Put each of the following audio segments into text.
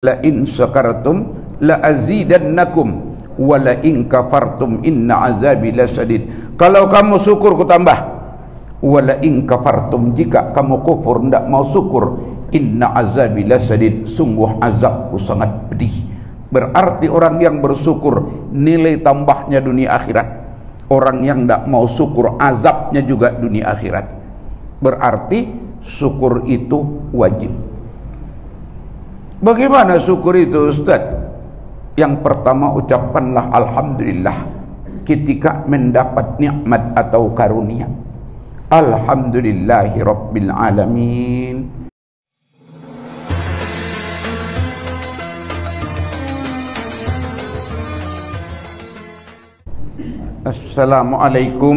la in syakartum la azidannakum wa la in kafartum inna azabi lasadid. Kalau kamu syukur ku tambah. Wa la in kafartum, jika kamu kufur tidak mau syukur, inna azabi lasadid, sungguh azabku sangat pedih. Berarti orang yang bersyukur nilai tambahnya dunia akhirat. Orang yang tidak mau syukur azabnya juga dunia akhirat. Berarti syukur itu wajib. Bagaimana syukur itu, Ustaz? Yang pertama, ucapkanlah alhamdulillah ketika mendapat nikmat atau karunia. Alhamdulillahi rabbil alamin. Assalamualaikum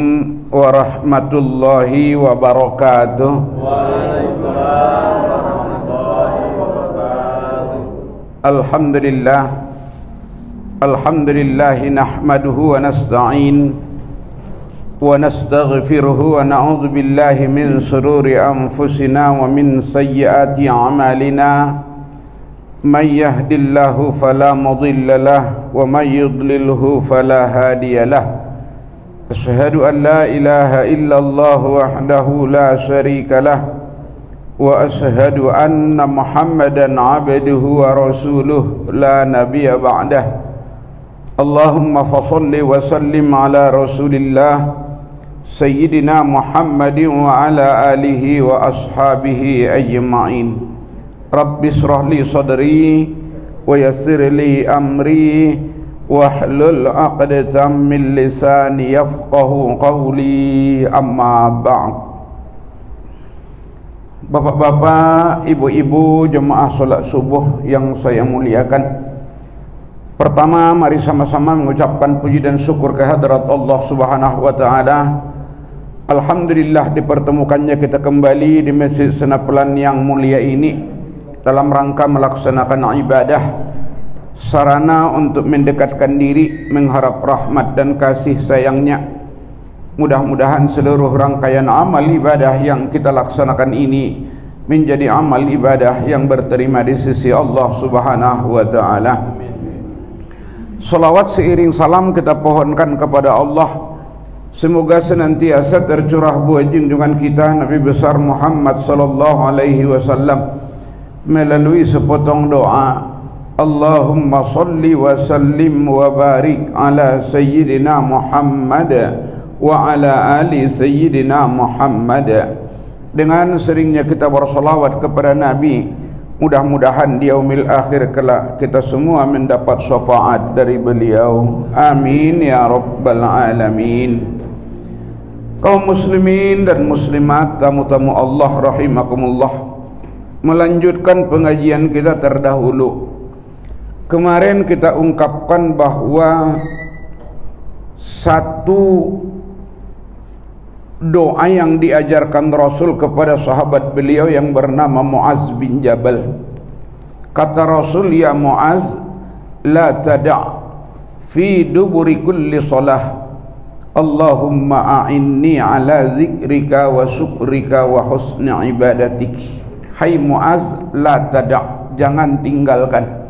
warahmatullahi wabarakatuh. Waalaikumsalam warahmatullahi wabarakatuh. Alhamdulillah. Alhamdulillahi nahmaduhu wa nasta'in wa nastaghfiruhu wa na'udzu billahi min shururi anfusina wa min sayyiati a'malina. Man yahdillahu fala mudilla lahu wa man yudlilhu fala hadiya lahu. Asyhadu an la ilaha illallah wahdahu la syarika lah wa asyhadu anna Muhammadan abduhu wa rasuluh la nabiyya ba'dah. Allahumma fassalli wa sallim ala rasulillah sayyidina Muhammadin wa ala alihi wa ashabihi ajma'in. Rabbi shrah li sadri wa yassir li amri wahlul 'aqdatam min lisani yafqahu qawli, amma ba'd. Bapak-bapak, ibu-ibu, jemaah salat subuh yang saya muliakan. Pertama, mari sama-sama mengucapkan puji dan syukur kehadrat Allah Subhanahu wa taala. Alhamdulillah dipertemukannya kita kembali di Masjid Senapelan yang mulia ini dalam rangka melaksanakan ibadah, sarana untuk mendekatkan diri, mengharap rahmat dan kasih sayangnya. Mudah-mudahan seluruh rangkaian amal ibadah yang kita laksanakan ini menjadi amal ibadah yang berterima di sisi Allah Subhanahu wa taala. Salawat seiring salam kita pohonkan kepada Allah, semoga senantiasa tercurah buah junjungan kita Nabi besar Muhammad sallallahu alaihi wasallam melalui sepotong doa. Allahumma salli wa sallim wa barik ala sayyidina Muhammad wa ala ali sayyidina Muhammad. Dengan seringnya kita bersalawat kepada Nabi, mudah-mudahan di yaumil akhir kelak kita semua mendapat syafaat dari beliau. Amin ya rabbal alamin. Kaum muslimin dan muslimat, tamu-tamu Allah rahimakumullah, melanjutkan pengajian kita terdahulu. Kemarin kita ungkapkan bahwa satu doa yang diajarkan Rasul kepada sahabat beliau yang bernama Muaz bin Jabal. Kata Rasul, ya Muaz, la tada' fi duburi kulli salah Allahumma a'inni ala zikrika wa syukrika wa husni ibadatik. Hai Muaz, la tada', jangan tinggalkan,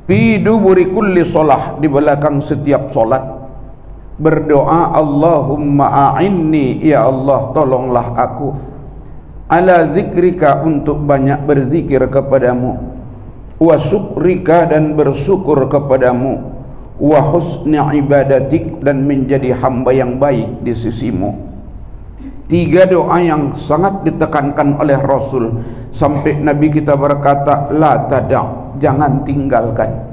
fi duburi kulli salah, di belakang setiap solat, berdoa Allahumma a'inni, ya Allah tolonglah aku, ala zikrika, untuk banyak berzikir kepadamu, wa syukrika, dan bersyukur kepadamu, wa husni ibadatik, dan menjadi hamba yang baik di sisimu. Tiga doa yang sangat ditekankan oleh Rasul sampai Nabi kita berkata la tada', jangan tinggalkan.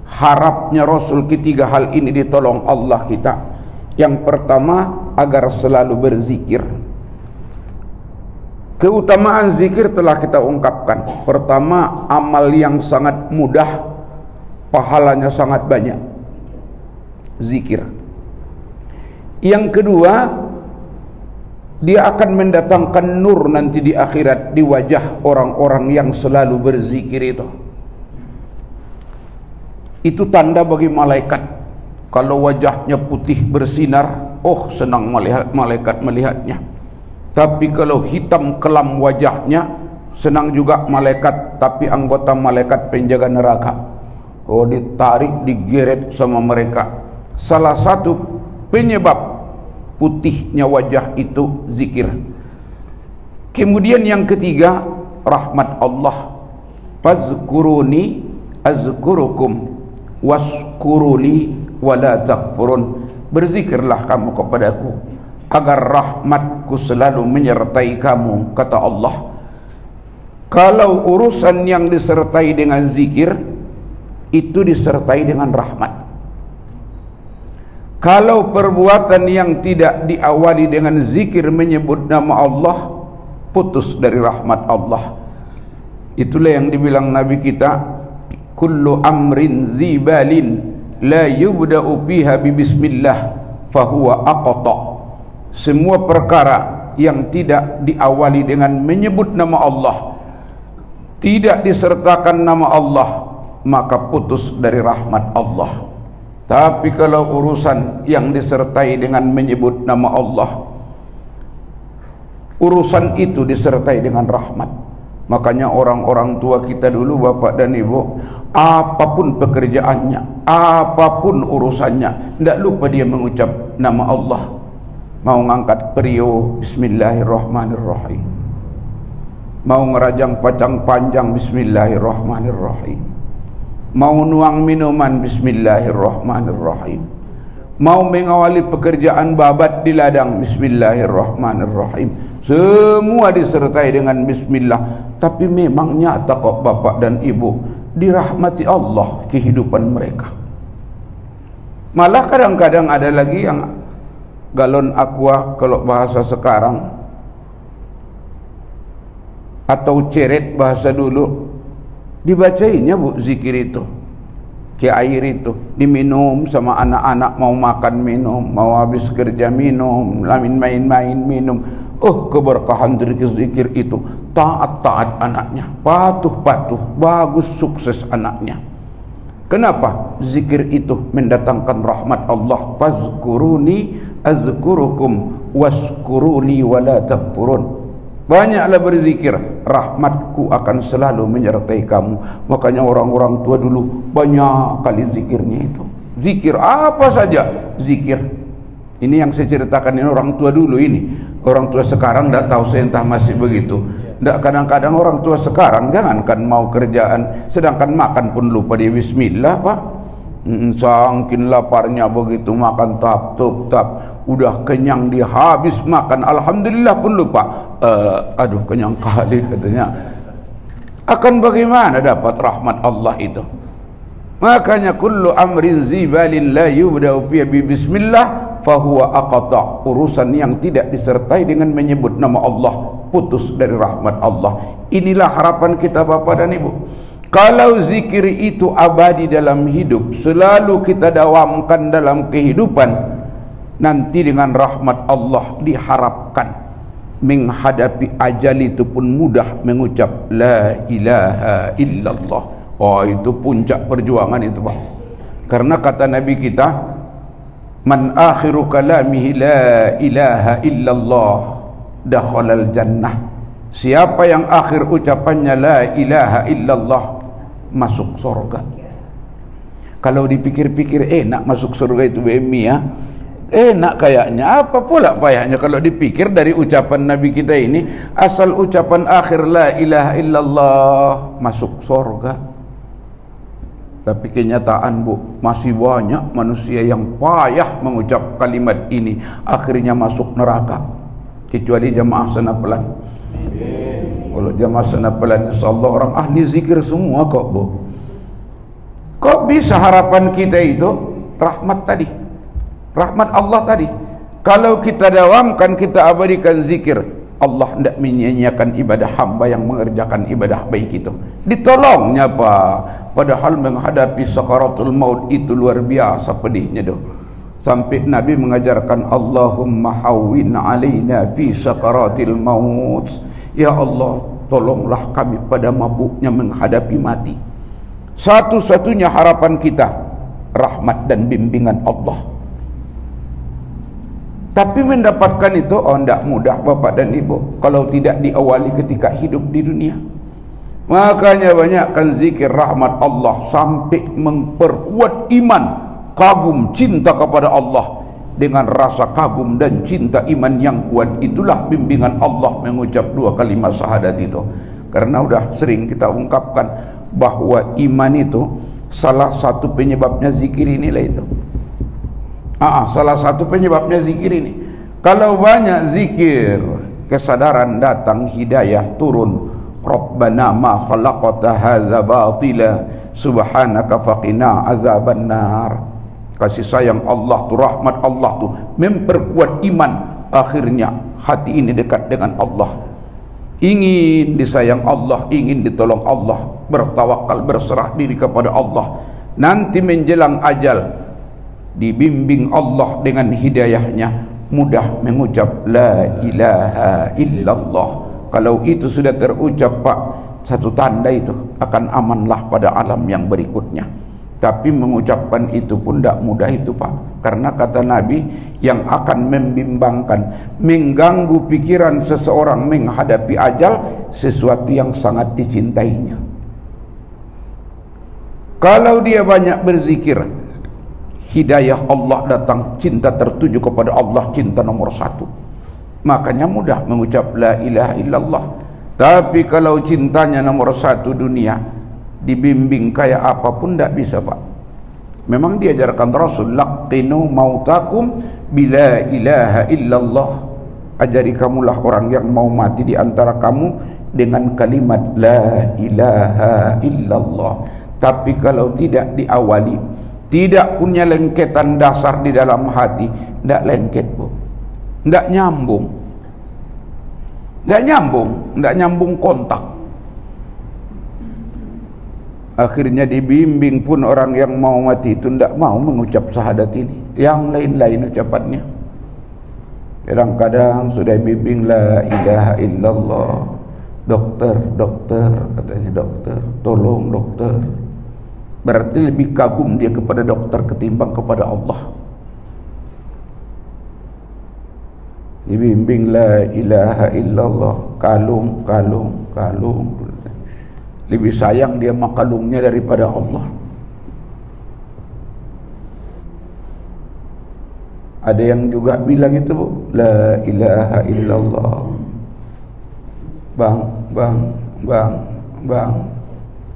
Harapnya Rasul ketiga hal ini ditolong Allah kita. Yang pertama, agar selalu berzikir. Keutamaan zikir telah kita ungkapkan. Pertama, amal yang sangat mudah, pahalanya sangat banyak, zikir. Yang kedua, dia akan mendatangkan nur nanti di akhirat di wajah orang-orang yang selalu berzikir itu. Itu tanda bagi malaikat. Kalau wajahnya putih bersinar, oh senang malaikat melihatnya. Tapi kalau hitam kelam wajahnya, senang juga malaikat, tapi anggota malaikat penjaga neraka. Oh, ditarik, digeret sama mereka. Salah satu penyebab putihnya wajah itu zikir. Kemudian yang ketiga, rahmat Allah. Fazkuruni azkurukum waskuruli wala takfurun. Berzikirlah kamu kepadaku agar rahmatku selalu menyertai kamu, kata Allah. Kalau urusan yang disertai dengan zikir, itu disertai dengan rahmat. Kalau perbuatan yang tidak diawali dengan zikir menyebut nama Allah, putus dari rahmat Allah. Itulah yang dibilang Nabi kita, kullu amrin zibalin la yubda'u biha bismillah fahuwa aqta. Semua perkara yang tidak diawali dengan menyebut nama Allah, tidak disertakan nama Allah, maka putus dari rahmat Allah. Tapi kalau urusan yang disertai dengan menyebut nama Allah, urusan itu disertai dengan rahmat. Makanya orang-orang tua kita dulu, bapak dan ibu, apapun pekerjaannya, apapun urusannya, tidak lupa dia mengucap nama Allah. Mau ngangkat periuk, bismillahirrahmanirrahim. Mau ngerajang pacang panjang, bismillahirrahmanirrahim. Mau nuang minuman, bismillahirrahmanirrahim. Mau mengawali pekerjaan babat di ladang, bismillahirrahmanirrahim. Semua disertai dengan bismillah. Tapi memang nyata kok bapak dan ibu, dirahmati Allah kehidupan mereka. Malah kadang-kadang ada lagi yang galon aqua kalau bahasa sekarang, atau ceret bahasa dulu, dibacainya bu zikir itu, ke air itu, diminum sama anak-anak, mau makan minum, mau habis kerja minum, lamin main-main minum. Oh, keberkahan dari zikir itu. Taat-taat anaknya, patuh-patuh, bagus, sukses anaknya. Kenapa? Zikir itu mendatangkan rahmat Allah. Fazkuruni azkurukum waskuruli wala takfurun. Banyaklah berzikir, rahmatku akan selalu menyertai kamu. Makanya orang-orang tua dulu banyak kali zikirnya itu. Zikir apa saja, zikir. Ini yang saya ceritakan, ini orang tua dulu ini. Orang tua sekarang tidak tahu, saya entah masih begitu. Tidak, kadang-kadang orang tua sekarang jangankan mau kerjaan, sedangkan makan pun lupa dia bismillah, Pak. Sangkin laparnya begitu, makan tap. Udah kenyang dia habis makan, alhamdulillah pun lupa. Aduh kenyang kali katanya. Akan bagaimana dapat rahmat Allah itu? Makanya kullu amrin zibalin la yubda'u bi bismillah fahuwa aqta. Urusan yang tidak disertai dengan menyebut nama Allah, putus dari rahmat Allah. Inilah harapan kita Bapak dan Ibu. Kalau zikir itu abadi dalam hidup, selalu kita dawamkan dalam kehidupan, nanti dengan rahmat Allah diharapkan menghadapi ajal itu pun mudah mengucap la ilaha illallah. Oh, itu puncak perjuangan itu Pak. Karena kata Nabi kita, man akhiru kalamihi la ilaha illallah dakhalal jannah. Siapa yang akhir ucapannya la ilaha illallah, masuk surga. Kalau dipikir-pikir enak masuk surga itu BMI ya. Enak kayaknya, apa pula payahnya kalau dipikir dari ucapan Nabi kita ini, asal ucapan akhir la ilaha illallah masuk surga. Tapi kenyataan Bu, masih banyak manusia yang payah mengucap kalimat ini, akhirnya masuk neraka. Kecuali jamaah senapelan. Kalau jamaah senapelan insyaallah orang ahli zikir semua kok Bu. Kok bisa harapan kita itu rahmat tadi, rahmat Allah tadi. Kalau kita dawamkan, kita abadikan zikir, Allah tidak menyia-nyiakan ibadah hamba yang mengerjakan ibadah baik itu. Ditolongnya Pak. Padahal menghadapi sakaratul maut itu luar biasa pedihnya doh. Sampai Nabi mengajarkan, Allahumma hawwin alaina fi sakaratil maut. Ya Allah, tolonglah kami pada mabuknya menghadapi mati. Satu-satunya harapan kita rahmat dan bimbingan Allah. Tapi mendapatkan itu tidak mudah Bapak dan Ibu kalau tidak diawali ketika hidup di dunia. Makanya banyakkan zikir rahmat Allah sampai memperkuat iman, kagum, cinta kepada Allah. Dengan rasa kagum dan cinta iman yang kuat, itulah bimbingan Allah mengucap 2 kalimat syahadat itu. Karena sudah sering kita ungkapkan bahwa iman itu salah satu penyebabnya zikir inilah itu. Salah satu penyebabnya zikir ini. Kalau banyak zikir, kesadaran datang, hidayah turun. Rabbana ma khalaqta hadza batila subhanaka faqina azaban nar. Kasih sayang Allah tu, rahmat Allah tu memperkuat iman. Akhirnya hati ini dekat dengan Allah, ingin disayang Allah, ingin ditolong Allah, bertawakal, berserah diri kepada Allah. Nanti menjelang ajal dibimbing Allah dengan hidayahnya, mudah mengucap la ilaha illallah. Kalau itu sudah terucap Pak, satu tanda itu akan amanlah pada alam yang berikutnya. Tapi mengucapkan itu pun tidak mudah itu Pak. Karena kata Nabi, yang akan membimbangkan, mengganggu pikiran seseorang menghadapi ajal, sesuatu yang sangat dicintainya. Kalau dia banyak berzikir, hidayah Allah datang, cinta tertuju kepada Allah, cinta nomor 1. Makanya mudah mengucap la ilaha illallah. Tapi kalau cintanya nomor 1 dunia, dibimbing kayak apapun tidak bisa Pak. Memang diajarkan Rasul, laqinu mautakum bila ilaha illallah. Ajari kamulah orang yang mau mati di antara kamu dengan kalimat la ilaha illallah. Tapi kalau tidak diawali, tidak punya lengketan dasar di dalam hati, tidak lengket Bu, tidak nyambung, tidak nyambung kontak. Akhirnya dibimbing pun orang yang mau mati itu tidak mau mengucap syahadat ini, yang lain-lain ucapannya. Kadang-kadang sudah bimbing la ilaha illallah, dokter, katanya dokter, tolong dokter. Berarti lebih kagum dia kepada dokter ketimbang kepada Allah. Dibimbing la ilaha illallah, kalung. Lebih sayang dia makalungnya daripada Allah. Ada yang juga bilang itu Bu, la ilaha illallah. Bang.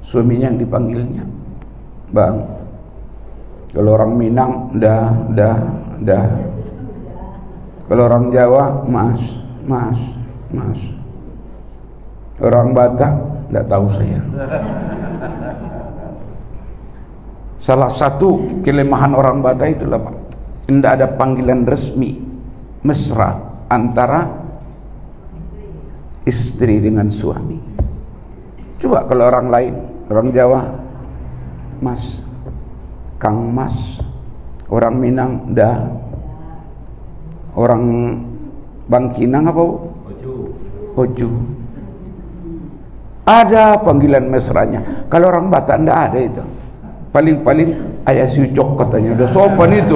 Suaminya yang dipanggilnya. Bang. Kalau orang Minang dah. Kalau orang Jawa mas. Orang Batak tidak tahu saya. Salah satu kelemahan orang Batak itulah Pak, tidak ada panggilan resmi mesra antara istri dengan suami. Coba kalau orang lain, orang Jawa mas, Kang Mas. Orang Minang dah. Orang Bangkinang apa Bu? Oju. Ada panggilan mesranya. Kalau orang Batak tidak ada itu. Paling-paling ayah sucok katanya. Udah sopan itu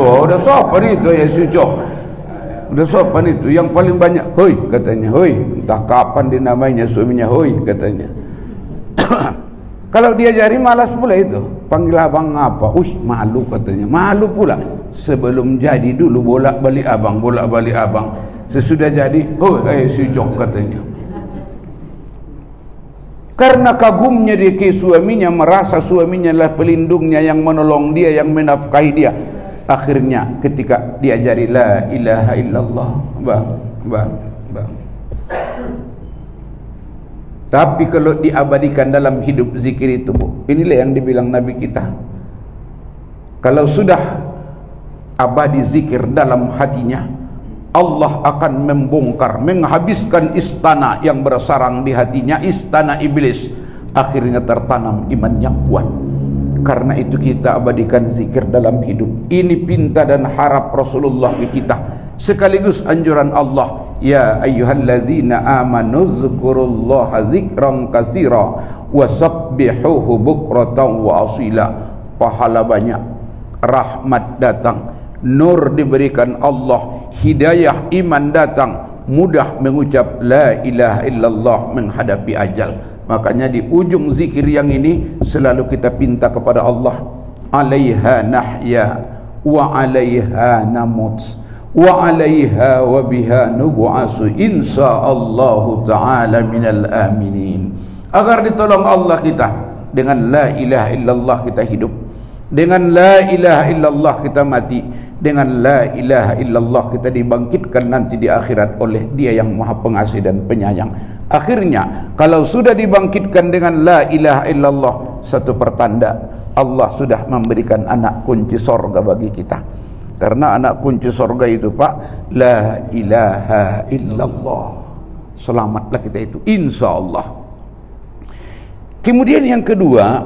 ayah sucok. Udah sopan itu. Yang paling banyak hoi katanya, hoi. Entah kapan dinamainya suaminya hoi katanya. Kalau dia jari malas pula itu. Panggil abang apa? Malu katanya. Malu pula. Sebelum jadi dulu bolak-balik abang. Sesudah jadi, ayah sucok katanya. Karena kagumnya dia ke suaminya, merasa suaminya adalah pelindungnya yang menolong dia, yang menafkahi dia. Akhirnya ketika diajari la ilaha illallah, bang. Tapi kalau diabadikan dalam hidup zikir itu Bu, inilah yang dibilang Nabi kita. Kalau sudah abadi zikir dalam hatinya, Allah akan membongkar, menghabiskan istana yang bersarang di hatinya, istana iblis. Akhirnya tertanam iman yang kuat. Karena itu kita abadikan zikir dalam hidup. Ini pinta dan harap Rasulullah ke kita. Sekaligus anjuran Allah, ya ayyuhalladzina amanu zkurullaha dzikran katsira wasabbihuhu bukratan wa asila. Pahala banyak, rahmat datang, nur diberikan Allah, hidayah iman datang, mudah mengucap la ilaha illallah menghadapi ajal. Makanya di ujung zikir yang ini selalu kita pinta kepada Allah, alaiha nahya wa alaiha namut wa alaiha wa biha nubu'asu insyaallahu ta'ala minal aminin. Agar ditolong Allah kita, dengan la ilaha illallah kita hidup, dengan la ilaha illallah kita mati, dengan la ilaha illallah kita dibangkitkan nanti di akhirat oleh Dia yang Maha Pengasih dan Penyayang. Akhirnya kalau sudah dibangkitkan dengan la ilaha illallah, satu pertanda Allah sudah memberikan anak kunci sorga bagi kita. Karena anak kunci sorga itu Pak, la ilaha illallah. Selamatlah kita itu, insyaallah. Kemudian yang kedua,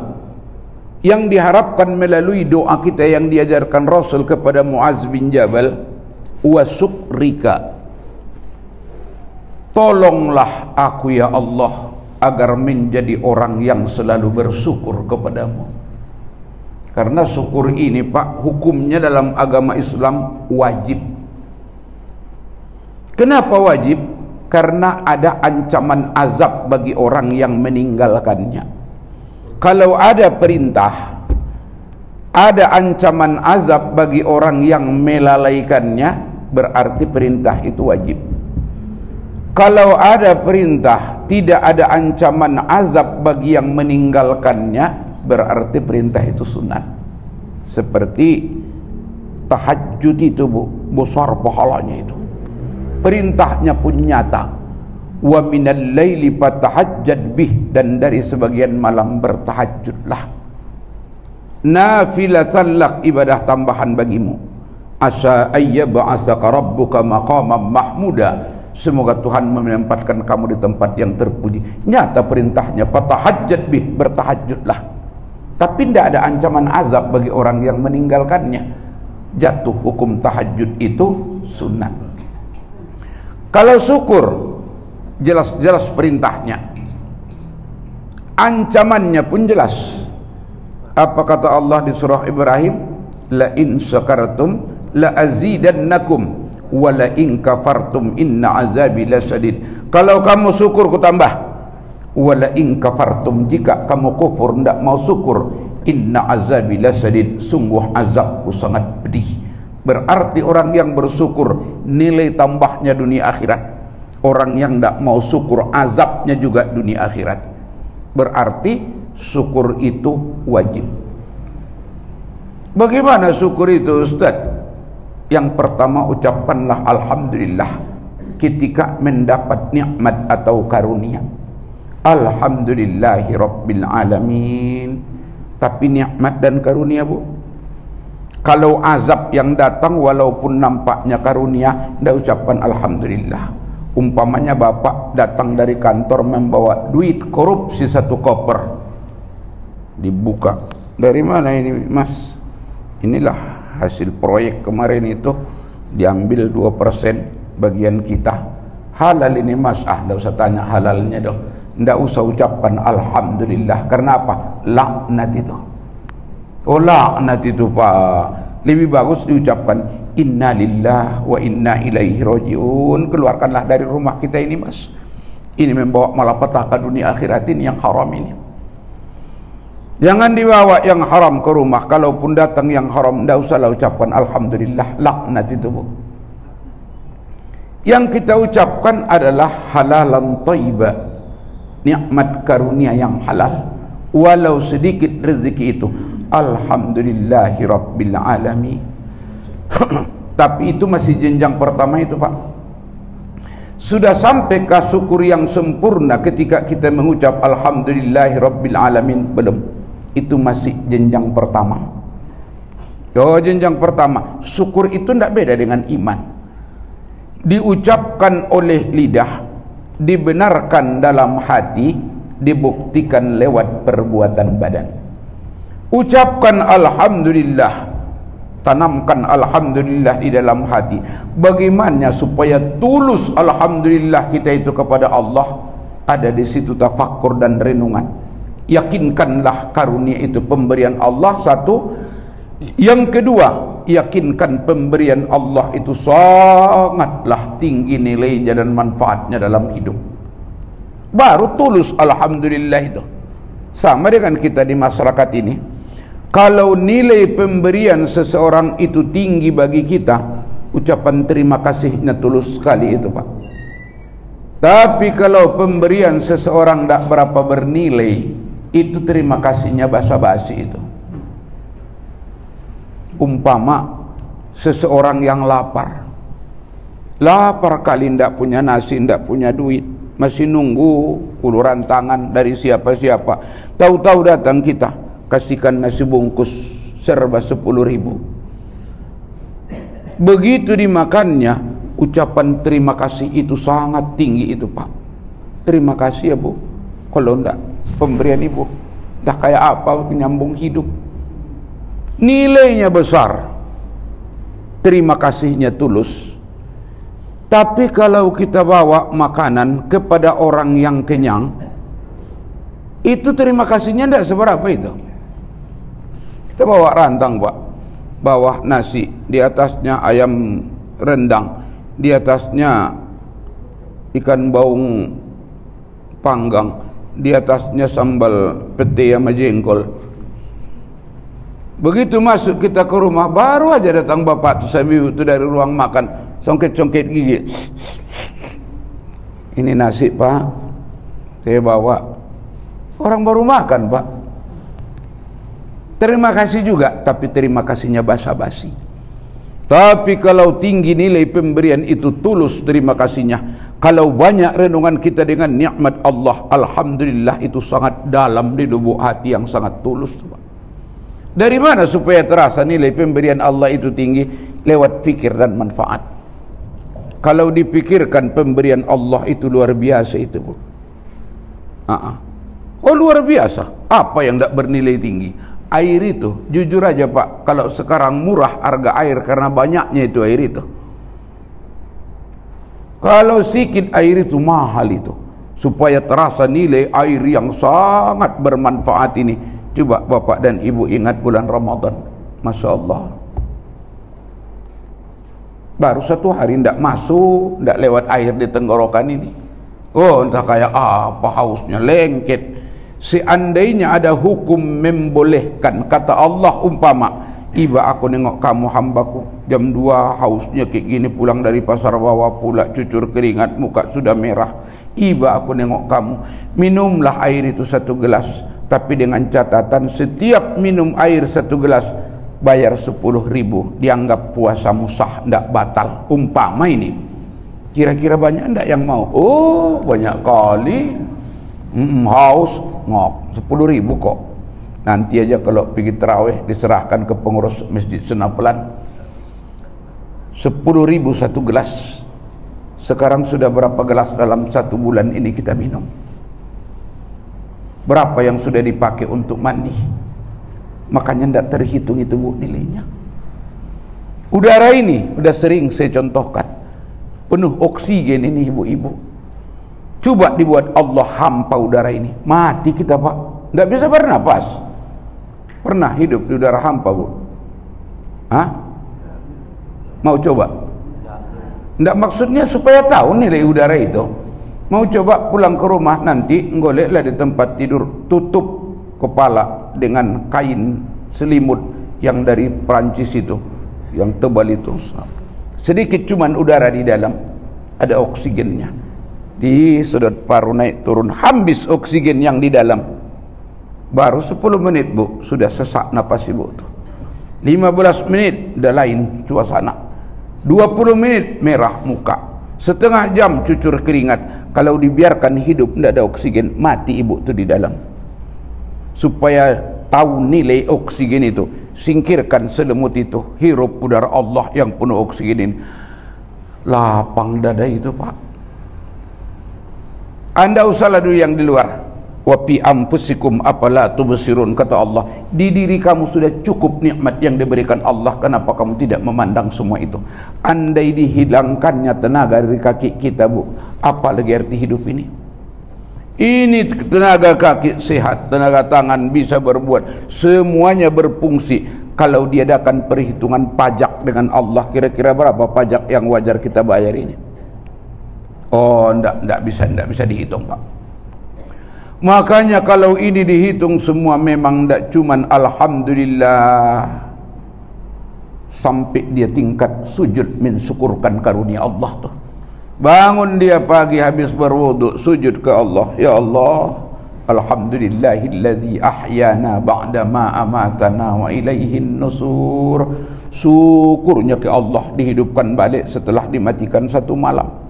yang diharapkan melalui doa kita yang diajarkan Rasul kepada Muaz bin Jabal, wa syukrika, tolonglah aku ya Allah agar menjadi orang yang selalu bersyukur kepadamu. Karena syukur ini Pak, hukumnya dalam agama Islam wajib. Kenapa wajib? Karena ada ancaman azab bagi orang yang meninggalkannya. Kalau ada perintah, ada ancaman azab bagi orang yang melalaikannya, berarti perintah itu wajib. Kalau ada perintah, tidak ada ancaman azab bagi yang meninggalkannya, berarti perintah itu sunat. Seperti tahajud itu Bu, besar pahalanya itu. Perintahnya pun nyata. Wa minal laili fatahajjad bih, dan dari sebagian malam bertahajudlah. Nafilatan lak, ibadah tambahan bagimu. Asa ayyab'asaka rabbuka maqaman mahmuda, semoga Tuhan menempatkan kamu di tempat yang terpuji. Nyata perintahnya, fatahajjad bih, bertahajudlah. Tapi tidak ada ancaman azab bagi orang yang meninggalkannya. Jatuh hukum tahajud itu sunat. Kalau syukur, jelas-jelas perintahnya, ancamannya pun jelas. Apa kata Allah di surah Ibrahim? La in syakartum la azidannakum wa la in kafartum inna azabi lasyadid. Kalau kamu syukur ku tambah. Wa la in kafartum, jika kamu kufur tidak mau syukur, inna azabi lasyadid, sungguh azabku sangat pedih. Berarti orang yang bersyukur nilai tambahnya dunia akhirat. Orang yang tidak mau syukur azabnya juga dunia akhirat. Berarti syukur itu wajib. Bagaimana syukur itu Ustaz? Yang pertama, ucapkanlah alhamdulillah ketika mendapat nikmat atau karunia. Alhamdulillahi rabbil alamin. Tapi nikmat dan karunia Bu, kalau azab yang datang walaupun nampaknya karunia, tidak ucapkan alhamdulillah. Umpamanya bapak datang dari kantor membawa duit korupsi 1 koper, dibuka, dari mana ini Mas? Inilah hasil proyek kemarin itu, diambil 2% bagian kita. Halal ini Mas? Tidak usah tanya halalnya dong. Tidak usah ucapkan alhamdulillah. Karena apa? Laknat itu. Oh laknat itu Pak. Lebih bagus diucapkan inna lillah wa inna ilaihi rajiun. Keluarkanlah dari rumah kita ini Mas. Ini membawa malapetaka dunia akhirat ini yang haram ini. Jangan dibawa yang haram ke rumah. Kalaupun datang yang haram, tidak usahlah ucapkan alhamdulillah. Laknat itu Bu. Yang kita ucapkan adalah halalan thayyibah, nikmat karunia yang halal, walau sedikit rezeki itu. Alhamdulillahi rabbil alamin. Tapi itu masih jenjang pertama itu Pak. Sudah sampai ke syukur yang sempurna ketika kita mengucap alhamdulillahi rabbil alamin? Belum. Itu masih jenjang pertama. Oh, jenjang pertama. Syukur itu tidak beda dengan iman. Diucapkan oleh lidah, dibenarkan dalam hati, dibuktikan lewat perbuatan badan. Ucapkan alhamdulillah, tanamkan alhamdulillah di dalam hati. Bagaimana supaya tulus alhamdulillah kita itu kepada Allah? Ada di situ tafakkur dan renungan. Yakinkanlah karunia itu pemberian Allah, satu. Yang kedua, yakinkan pemberian Allah itu sangatlah tinggi nilainya dan manfaatnya dalam hidup. Baru tulus alhamdulillah itu. Sama dengan kita di masyarakat ini. Kalau nilai pemberian seseorang itu tinggi bagi kita, ucapan terima kasihnya tulus sekali itu, Pak. Tapi kalau pemberian seseorang tak berapa bernilai, itu terima kasihnya basa-basi itu. Umpama seseorang yang lapar kali tidak punya nasi, tidak punya duit, masih nunggu uluran tangan dari siapa-siapa, tahu-tahu datang kita kasihkan nasi bungkus serba 10.000. Begitu dimakannya, ucapan terima kasih itu sangat tinggi itu, Pak. Terima kasih ya Bu, kalau tidak pemberian ibu dah kayak apa penyambung hidup, nilainya besar, terima kasihnya tulus. Tapi kalau kita bawa makanan kepada orang yang kenyang, itu terima kasihnya tidak seberapa itu. Kita bawa rantang, Pak, bawah nasi, di atasnya ayam rendang, di atasnya ikan baung panggang, di atasnya sambal pete sama jengkol. Begitu masuk kita ke rumah, baru aja datang bapak tu sambil itu dari ruang makan, songket-songket gigi. Ini nasi Pak, saya bawa. Orang baru makan Pak. Terima kasih juga, tapi terima kasihnya basa-basi. Tapi kalau tinggi nilai pemberian itu tulus terima kasihnya. Kalau banyak renungan kita dengan nikmat Allah, alhamdulillah, itu sangat dalam di lubuk hati yang sangat tulus, Pak. Dari mana supaya terasa nilai pemberian Allah itu tinggi? Lewat fikir dan manfaat. Kalau dipikirkan pemberian Allah itu luar biasa itu, Bu. Oh luar biasa. Apa yang tidak bernilai tinggi? Air itu, jujur aja Pak, kalau sekarang murah harga air karena banyaknya itu air itu. Kalau sedikit air itu mahal itu. Supaya terasa nilai air yang sangat bermanfaat ini, coba Bapak dan Ibu ingat bulan Ramadan. Masya Allah, baru 1 hari tidak masuk, tidak lewat air di tenggorokan ini. Oh entah kayak apa hausnya, lengket. Seandainya ada hukum membolehkan, kata Allah umpama, iba aku nengok kamu hambaku jam 2 hausnya kayak gini, pulang dari pasar bawah pula cucur keringat, muka sudah merah. Iba aku nengok kamu, minumlah air itu 1 gelas, tapi dengan catatan setiap minum air 1 gelas bayar 10.000, dianggap puasamu sah, tidak batal. Umpama ini, kira-kira banyak tidak yang mau? Oh banyak kali. Haus ngok 10.000 kok. Nanti aja kalau pergi tarawih diserahkan ke pengurus Masjid Senapelan, 10.000 1 gelas. Sekarang sudah berapa gelas dalam 1 bulan ini kita minum? Berapa yang sudah dipakai untuk mandi? Makanya tidak terhitung itu Bu nilainya. Udara ini sudah sering saya contohkan, penuh oksigen ini ibu-ibu. Coba dibuat Allah hampa udara ini, mati kita Pak, nggak bisa bernapas. Pernah hidup di udara hampa Bu? Hah? Mau coba? Nggak, maksudnya supaya tahu nilai udara itu. Mau coba pulang ke rumah nanti, goleklah di tempat tidur, tutup kepala dengan kain selimut yang dari Perancis itu, yang tebal itu. Sedikit cuman udara di dalam, ada oksigennya. Di sudut paru naik turun, habis oksigen yang di dalam. Baru 10 menit Bu, sudah sesak napas Ibu tuh. 15 menit udah lain suasana. 20 menit merah muka. Setengah jam cucur keringat. Kalau dibiarkan hidup tidak ada oksigen, mati Ibu tuh di dalam. Supaya tahu nilai oksigen itu, singkirkan selimut itu, hirup udara Allah yang penuh oksigen ini. Lapang dada itu Pak. Anda usahlah dulu yang di luar. Wa fi anfusikum afala tubsirun, kata Allah. Di diri kamu sudah cukup nikmat yang diberikan Allah, kenapa kamu tidak memandang semua itu? Andai dihilangkannya tenaga dari kaki kita Bu, apa lagi arti hidup ini? Ini tenaga kaki sehat, tenaga tangan bisa berbuat, semuanya berfungsi. kalau diadakan perhitungan pajak dengan Allah, kira-kira berapa pajak yang wajar kita bayar ini? Oh, enggak bisa dihitung, Pak. Makanya kalau ini dihitung semua memang enggak cuman alhamdulillah sampai dia tingkat sujud mensyukurkan karunia Allah tuh. Bangun dia pagi habis berwudu sujud ke Allah, ya Allah, alhamdulillahillazi ahyana ba'da ma amatana wa ilaihin nusur. Syukurnya ke Allah dihidupkan balik setelah dimatikan satu malam.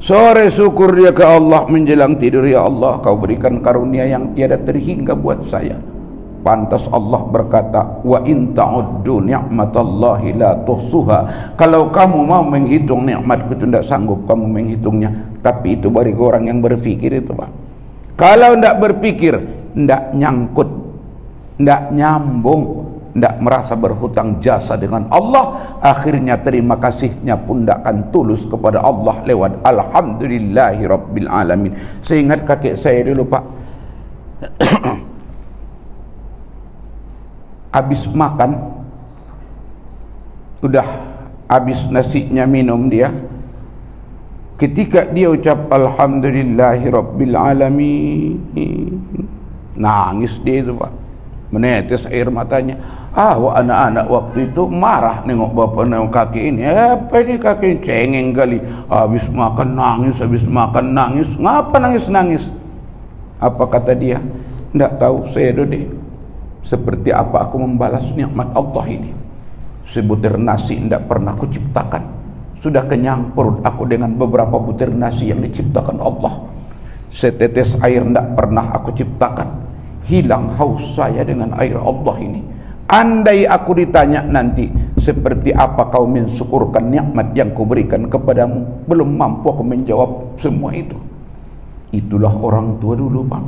Sore syukur dia ke Allah menjelang tidur, ya Allah, kau berikan karunia yang tiada terhingga buat saya. Pantas Allah berkata, wa in ta'uddu ni'matallahi la tuhsuha. Kalau kamu mau menghitung nikmatku itu tidak sanggup kamu menghitungnya. Tapi itu bagi orang yang berpikir itu, Pak. Kalau tidak berpikir, tidak nyangkut, tidak nyambung, tidak merasa berhutang jasa dengan Allah, akhirnya terima kasihnya pun tidak akan tulus kepada Allah lewat alhamdulillahi rabbil alamin. Saya ingat kakek saya dulu, Pak. Habis makan, udah habis nasinya, minum dia, ketika dia ucap alhamdulillahi rabbil alamin, nangis dia itu, Pak, menetes air matanya. Anak-anak waktu itu marah nengok bapak nengok kaki ini. Apa ini kaki ini cengeng kali, habis makan nangis, habis makan nangis. Ngapa nangis-nangis? Apa kata dia? Nggak tahu saya dode. Seperti apa aku membalas nikmat Allah ini? Sebutir nasi tidak pernah aku ciptakan, sudah kenyang perut aku dengan beberapa butir nasi yang diciptakan Allah. Setetes air tidak pernah aku ciptakan, hilang haus saya dengan air Allah ini. Andai aku ditanya nanti, seperti apa kau mensyukurkan nikmat yang kuberikan kepadamu, belum mampu aku menjawab semua itu. Itulah orang tua dulu, Pak.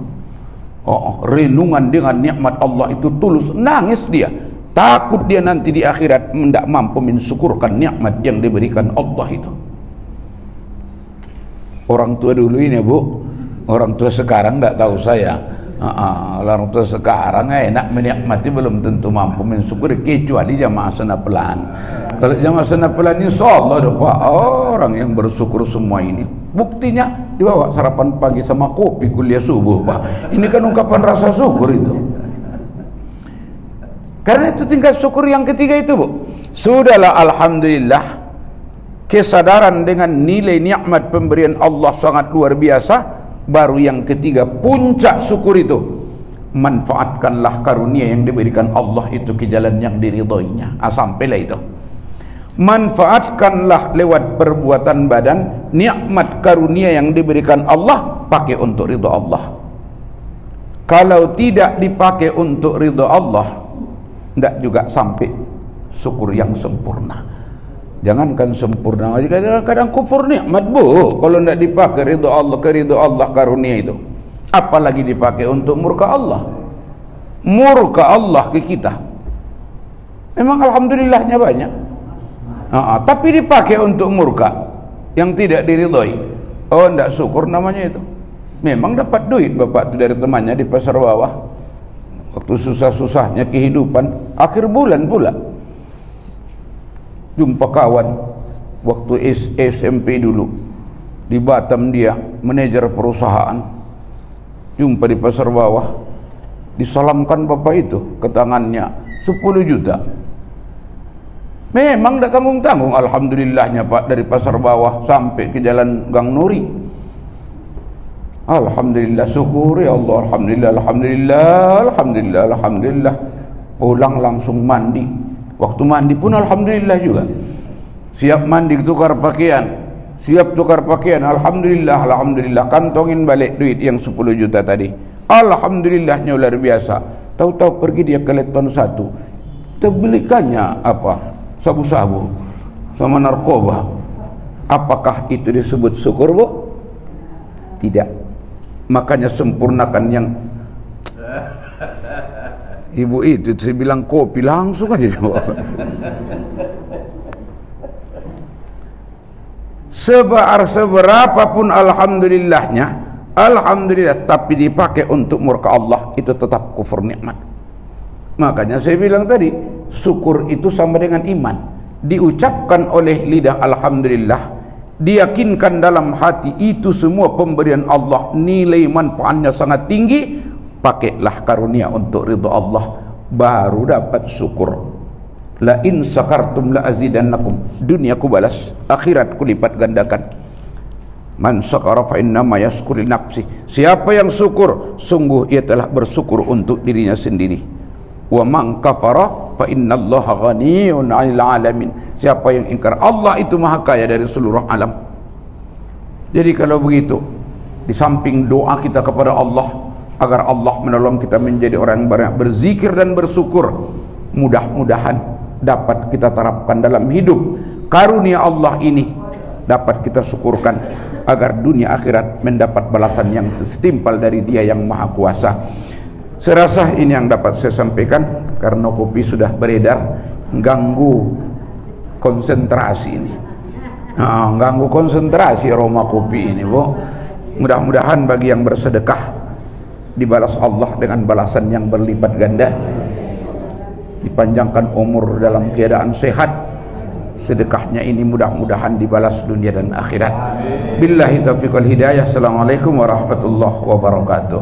Renungan dengan nikmat Allah itu tulus, nangis dia, takut dia nanti di akhirat tidak mampu mensyukurkan nikmat yang diberikan Allah itu. Orang tua dulu ini, Bu. Orang tua sekarang tidak tahu saya. Orang tua sekarang enak menikmati, belum tentu mampu mensyukuri, kecuali jamaah senapelan. Kalau jamaah senapelan, insyaallah ada, Pak, orang yang bersyukur semua ini. Buktinya dibawa sarapan pagi sama kopi kuliah subuh, Pak. Ini kan ungkapan rasa syukur itu. Karena itu tingkat syukur yang ketiga itu, Bu. Sudahlah alhamdulillah, kesadaran dengan nilai nikmat pemberian Allah sangat luar biasa. Baru yang ketiga, puncak syukur itu, manfaatkanlah karunia yang diberikan Allah itu ke jalan yang diridhoinya. Sampailah itu. Manfaatkanlah lewat perbuatan badan nikmat karunia yang diberikan Allah, pakai untuk ridha Allah. Kalau tidak dipakai untuk ridha Allah, tidak juga sampai syukur yang sempurna. Jangankan sempurna, kadang-kadang kufur nikmat, Bu, kalau tidak dipakai ridha Allah, keridha Allah karunia itu. Apalagi dipakai untuk murka Allah. Murka Allah ke kita, memang alhamdulillahnya banyak. Tapi dipakai untuk murka yang tidak diridhoi, tidak syukur namanya itu. Memang dapat duit bapak itu dari temannya di pasar bawah, waktu susah-susahnya kehidupan, akhir bulan pula jumpa kawan waktu SMP dulu di Batam, dia manajer perusahaan, jumpa di pasar bawah, disalamkan bapak itu ke tangannya 10 juta. Memang tidak tanggung-tanggung, alhamdulillahnya, Pak, dari pasar bawah sampai ke jalan Gang Nuri. Alhamdulillah, syukur ya Allah, alhamdulillah, alhamdulillah, alhamdulillah, alhamdulillah. Pulang langsung mandi. Waktu mandi pun alhamdulillah juga. Siap mandi, tukar pakaian, siap tukar pakaian, alhamdulillah, alhamdulillah. Kantongin balik duit yang 10 juta tadi, alhamdulillahnya luar biasa. Tahu-tahu pergi dia ke Leton 1, terbelikannya apa? Sabu-sabu sama narkoba. Apakah itu disebut syukur, Bu? Tidak. Makanya sempurnakan yang ibu itu, saya bilang kopi langsung aja dibawa. Seberapapun alhamdulillahnya, alhamdulillah, tapi dipakai untuk murka Allah, itu tetap kufur nikmat. Makanya saya bilang tadi, syukur itu sama dengan iman. Diucapkan oleh lidah alhamdulillah, diyakinkan dalam hati itu semua pemberian Allah, nilai manfaatnya sangat tinggi, pakailah karunia untuk ridha Allah, baru dapat syukur. La in sakartum la azidannakum, dunia ku balas, akhirat ku lipat gandakan. Man syakara fa innama yashkuru li nafsi, siapa yang syukur sungguh ia telah bersyukur untuk dirinya sendiri. Wa man kafara fa innallaha ghaniyun 'anil 'alamin, siapa yang ingkar, Allah itu maha kaya dari seluruh alam. Jadi kalau begitu, di samping doa kita kepada Allah agar Allah menolong kita menjadi orang yang banyak berzikir dan bersyukur, mudah-mudahan dapat kita terapkan dalam hidup. Karunia Allah ini dapat kita syukurkan agar dunia akhirat mendapat balasan yang setimpal dari Dia yang Maha Kuasa. Saya rasa ini yang dapat saya sampaikan, karena kopi sudah beredar, ganggu konsentrasi ini. Ganggu konsentrasi aroma kopi ini, Bu. Mudah-mudahan bagi yang bersedekah dibalas Allah dengan balasan yang berlipat ganda, dipanjangkan umur dalam keadaan sehat, sedekahnya ini mudah-mudahan dibalas dunia dan akhirat. Billahi taufiq wal hidayah. Assalamualaikum warahmatullahi wabarakatuh.